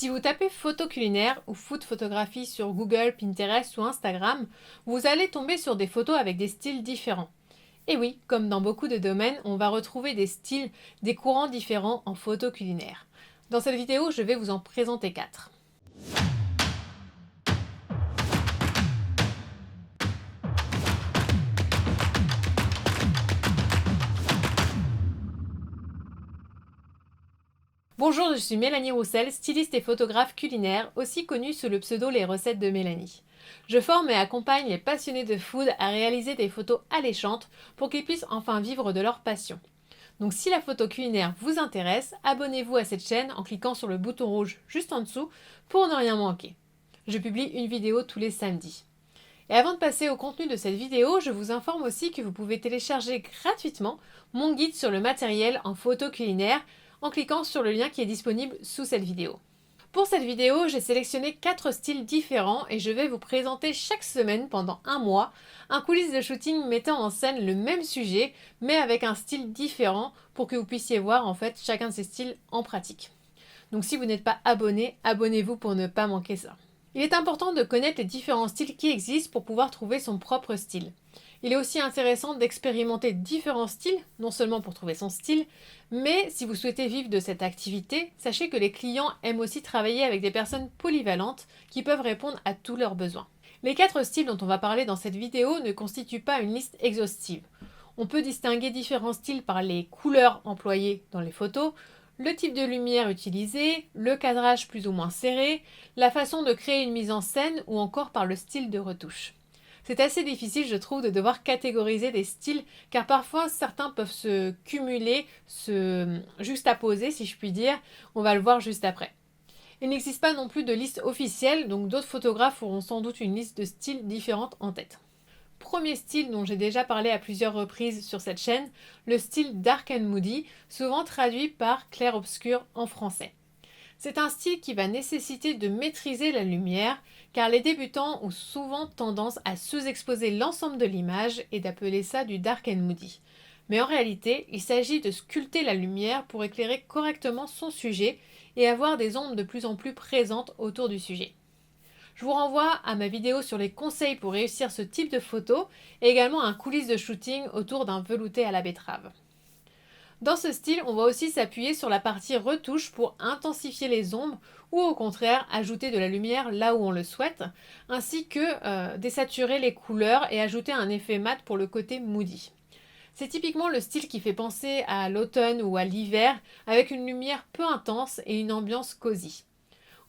Si vous tapez photo culinaire ou food photographie sur Google, Pinterest ou Instagram, vous allez tomber sur des photos avec des styles différents. Et oui, comme dans beaucoup de domaines, on va retrouver des styles, des courants différents en photo culinaire. Dans cette vidéo, je vais vous en présenter 4. Bonjour, je suis Mélanie Roussel, styliste et photographe culinaire, aussi connue sous le pseudo Les Recettes de Mélanie. Je forme et accompagne les passionnés de food à réaliser des photos alléchantes pour qu'ils puissent enfin vivre de leur passion. Donc si la photo culinaire vous intéresse, abonnez-vous à cette chaîne en cliquant sur le bouton rouge juste en dessous pour ne rien manquer. Je publie une vidéo tous les samedis. Et avant de passer au contenu de cette vidéo, je vous informe aussi que vous pouvez télécharger gratuitement mon guide sur le matériel en photo culinaire en cliquant sur le lien qui est disponible sous cette vidéo. Pour cette vidéo, j'ai sélectionné 4 styles différents et je vais vous présenter chaque semaine pendant un mois un coulisses de shooting mettant en scène le même sujet mais avec un style différent pour que vous puissiez voir en fait chacun de ces styles en pratique. Donc si vous n'êtes pas abonné, abonnez-vous pour ne pas manquer ça. Il est important de connaître les différents styles qui existent pour pouvoir trouver son propre style. Il est aussi intéressant d'expérimenter différents styles, non seulement pour trouver son style, mais si vous souhaitez vivre de cette activité, sachez que les clients aiment aussi travailler avec des personnes polyvalentes qui peuvent répondre à tous leurs besoins. Les 4 styles dont on va parler dans cette vidéo ne constituent pas une liste exhaustive. On peut distinguer différents styles par les couleurs employées dans les photos, le type de lumière utilisé, le cadrage plus ou moins serré, la façon de créer une mise en scène ou encore par le style de retouche. C'est assez difficile, je trouve, de devoir catégoriser des styles, car parfois certains peuvent se cumuler, se juxtaposer, si je puis dire. On va le voir juste après. Il n'existe pas non plus de liste officielle, donc d'autres photographes auront sans doute une liste de styles différentes en tête. Premier style dont j'ai déjà parlé à plusieurs reprises sur cette chaîne, le style Dark and Moody, souvent traduit par clair-obscur en français. C'est un style qui va nécessiter de maîtriser la lumière, car les débutants ont souvent tendance à sous-exposer l'ensemble de l'image et d'appeler ça du dark and moody. Mais en réalité, il s'agit de sculpter la lumière pour éclairer correctement son sujet et avoir des ombres de plus en plus présentes autour du sujet. Je vous renvoie à ma vidéo sur les conseils pour réussir ce type de photo et également un coulisses de shooting autour d'un velouté à la betterave. Dans ce style, on va aussi s'appuyer sur la partie retouche pour intensifier les ombres ou au contraire ajouter de la lumière là où on le souhaite, ainsi que désaturer les couleurs et ajouter un effet mat pour le côté moody. C'est typiquement le style qui fait penser à l'automne ou à l'hiver avec une lumière peu intense et une ambiance cosy.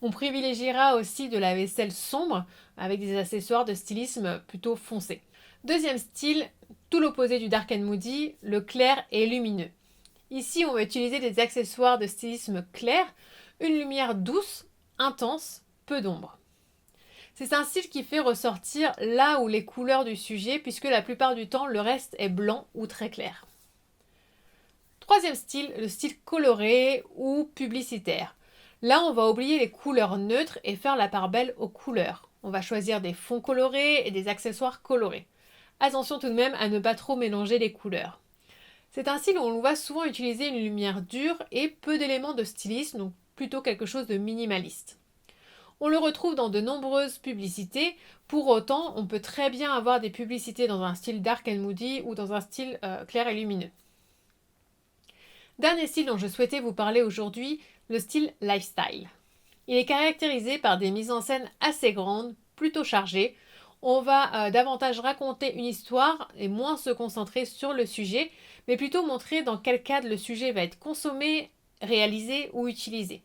On privilégiera aussi de la vaisselle sombre avec des accessoires de stylisme plutôt foncé. Deuxième style, tout l'opposé du dark and moody, le clair et lumineux. Ici, on va utiliser des accessoires de stylisme clair, une lumière douce, intense, peu d'ombre. C'est un style qui fait ressortir là où les couleurs du sujet, puisque la plupart du temps, le reste est blanc ou très clair. Troisième style, le style coloré ou publicitaire. Là, on va oublier les couleurs neutres et faire la part belle aux couleurs. On va choisir des fonds colorés et des accessoires colorés. Attention tout de même à ne pas trop mélanger les couleurs. C'est un style où on va souvent utiliser une lumière dure et peu d'éléments de stylisme, donc plutôt quelque chose de minimaliste. On le retrouve dans de nombreuses publicités, pour autant on peut très bien avoir des publicités dans un style dark and moody ou dans un style clair et lumineux. Dernier style dont je souhaitais vous parler aujourd'hui, le style lifestyle. Il est caractérisé par des mises en scène assez grandes, plutôt chargées. On va davantage raconter une histoire et moins se concentrer sur le sujet, mais plutôt montrer dans quel cadre le sujet va être consommé, réalisé ou utilisé.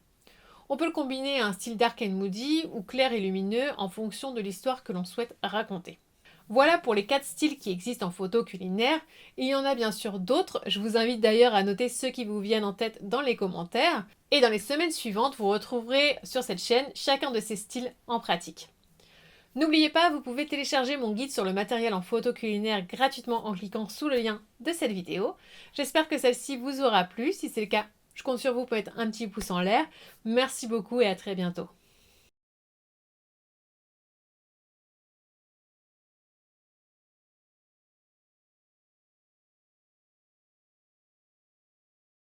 On peut le combiner à un style dark and moody ou clair et lumineux en fonction de l'histoire que l'on souhaite raconter. Voilà pour les 4 styles qui existent en photo culinaire. Il y en a bien sûr d'autres, je vous invite d'ailleurs à noter ceux qui vous viennent en tête dans les commentaires. Et dans les semaines suivantes, vous retrouverez sur cette chaîne chacun de ces styles en pratique. N'oubliez pas, vous pouvez télécharger mon guide sur le matériel en photo culinaire gratuitement en cliquant sous le lien de cette vidéo. J'espère que celle-ci vous aura plu. Si c'est le cas, je compte sur vous pour mettre un petit pouce en l'air. Merci beaucoup et à très bientôt.